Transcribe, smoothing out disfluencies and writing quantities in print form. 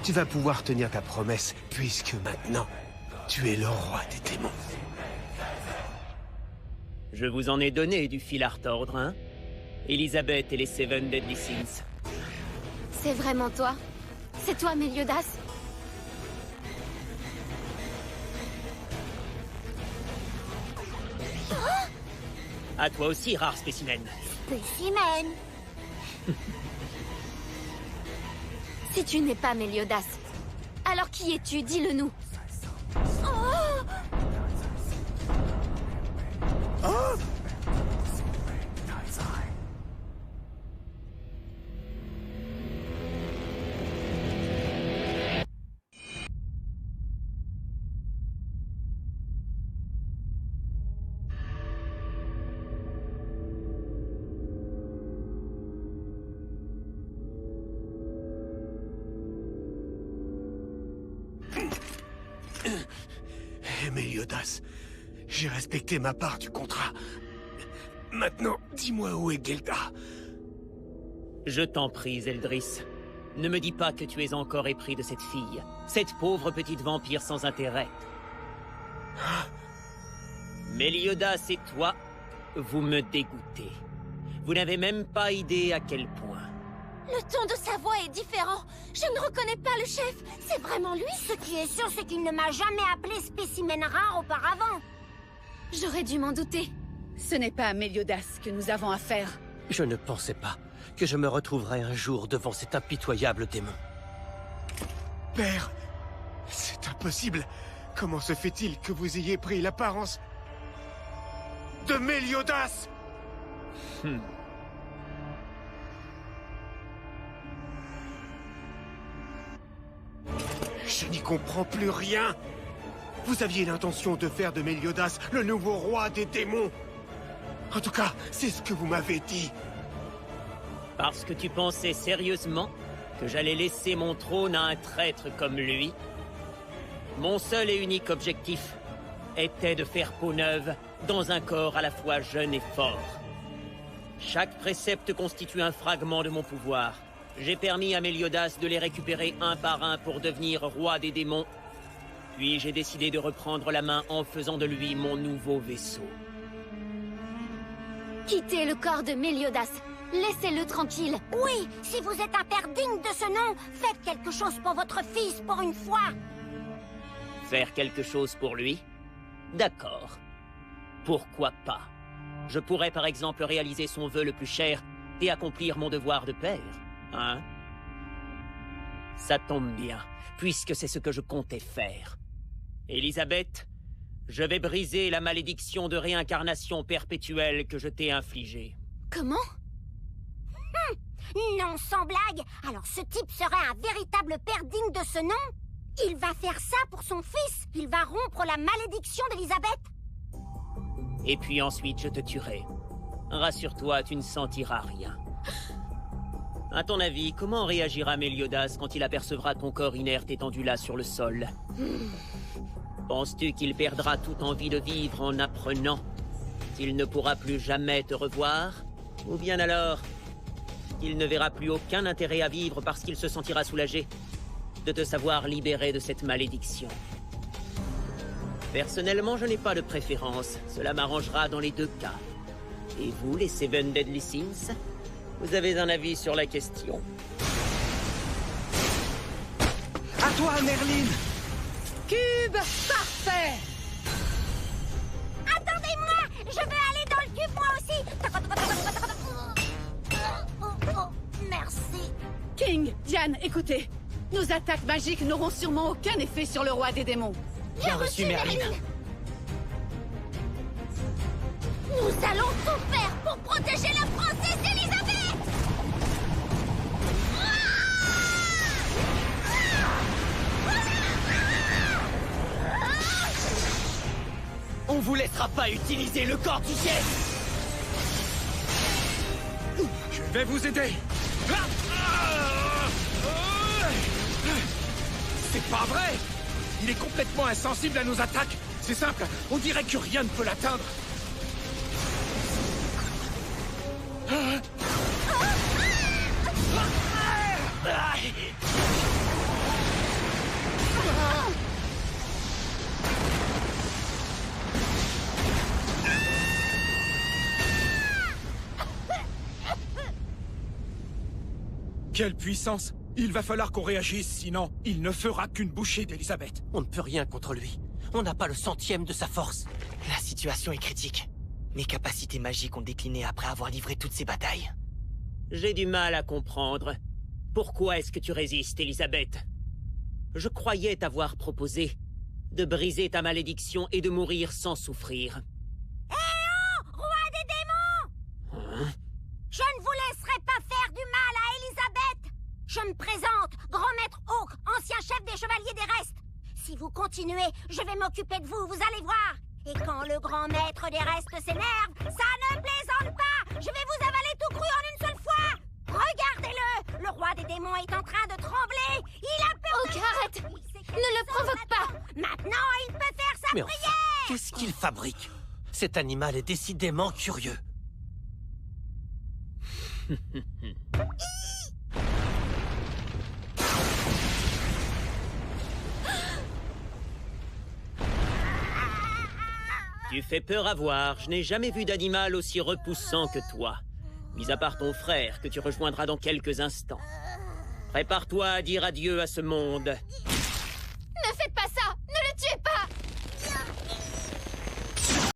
Tu vas pouvoir tenir ta promesse, puisque maintenant, tu es le roi des démons. Je vous en ai donné du fil à retordre, hein? Elisabeth et les Seven Deadly Sins. C'est vraiment toi? C'est toi, Meliodas? À toi aussi, rare spécimen. Spécimen. Si tu n'es pas Meliodas, alors qui es-tu? Dis-le-nous. Meliodas, j'ai respecté ma part du contrat. Maintenant, dis-moi où est Gelda. Je t'en prie, Zeldris. Ne me dis pas que tu es encore épris de cette fille. Cette pauvre petite vampire sans intérêt. Meliodas et toi, vous me dégoûtez. Vous n'avez même pas idée à quel point. Le ton de sa voix est différent. Je ne reconnais pas le chef. C'est vraiment lui? Ce qui est sûr, c'est qu'il ne m'a jamais appelé spécimen rare auparavant. J'aurais dû m'en douter. Ce n'est pas à Meliodas que nous avons affaire. Je ne pensais pas que je me retrouverais un jour devant cet impitoyable démon. Père, c'est impossible. Comment se fait-il que vous ayez pris l'apparence de Meliodas? Je n'y comprends plus rien. Vous aviez l'intention de faire de Meliodas le nouveau roi des démons. En tout cas, c'est ce que vous m'avez dit. Parce que tu pensais sérieusement que j'allais laisser mon trône à un traître comme lui? Mon seul et unique objectif était de faire peau neuve dans un corps à la fois jeune et fort. Chaque précepte constitue un fragment de mon pouvoir. J'ai permis à Meliodas de les récupérer un par un pour devenir roi des démons. Puis j'ai décidé de reprendre la main en faisant de lui mon nouveau vaisseau. Quittez le corps de Meliodas. Laissez-le tranquille. Oui, si vous êtes un père digne de ce nom, faites quelque chose pour votre fils pour une fois. Faire quelque chose pour lui? D'accord. Pourquoi pas? Je pourrais par exemple réaliser son vœu le plus cher et accomplir mon devoir de père. Hein? Ça tombe bien, puisque c'est ce que je comptais faire. Elisabeth, je vais briser la malédiction de réincarnation perpétuelle que je t'ai infligée. Comment? Non, sans blague. Alors ce type serait un véritable père digne de ce nom? Il va faire ça pour son fils? Il va rompre la malédiction d'Elisabeth? Et puis ensuite je te tuerai. Rassure-toi, tu ne sentiras rien. À ton avis, comment réagira Meliodas quand il apercevra ton corps inerte étendu là sur le sol? Penses-tu qu'il perdra toute envie de vivre en apprenant qu'il ne pourra plus jamais te revoir? Ou bien alors, qu'il ne verra plus aucun intérêt à vivre parce qu'il se sentira soulagé de te savoir libéré de cette malédiction? Personnellement, je n'ai pas de préférence. Cela m'arrangera dans les deux cas. Et vous, les Seven Deadly Sins? Vous avez un avis sur la question? À toi, Merlin! Cube parfait! Attendez-moi! Je veux aller dans le cube moi aussi! Merci. King, Diane, écoutez. Nos attaques magiques n'auront sûrement aucun effet sur le roi des démons. Bien reçu, Merlin. Nous allons tout faire pour protéger la princesse Elisabeth! On vous laissera pas utiliser le corps du ciel. Je vais vous aider. C'est pas vrai! Il est complètement insensible à nos attaques. C'est simple, on dirait que rien ne peut l'atteindre. Quelle puissance! Il va falloir qu'on réagisse, sinon il ne fera qu'une bouchée d'Elisabeth. On ne peut rien contre lui. On n'a pas le centième de sa force. La situation est critique. Mes capacités magiques ont décliné après avoir livré toutes ces batailles. J'ai du mal à comprendre. Pourquoi est-ce que tu résistes, Elisabeth? Je croyais t'avoir proposé de briser ta malédiction et de mourir sans souffrir. Eh oh, roi des démons! Hein? Je ne vous laisserai pas faire du mal à Elisabeth! Je me présente, grand maître Hawk, ancien chef des chevaliers des restes. Si vous continuez, je vais m'occuper de vous, vous allez voir. Et quand le grand maître des restes s'énerve, ça ne plaisante pas. Je vais vous avaler tout cru en une seule fois. Regardez-le, le roi des démons est en train de trembler. Il a peur. Hawk, arrête! Ne le provoque pas! Maintenant, il peut faire sa Mais prière. enfin, qu'est-ce qu'il fabrique? Cet animal est décidément curieux. Tu fais peur à voir. Je n'ai jamais vu d'animal aussi repoussant que toi. Mis à part ton frère, que tu rejoindras dans quelques instants. Prépare-toi à dire adieu à ce monde.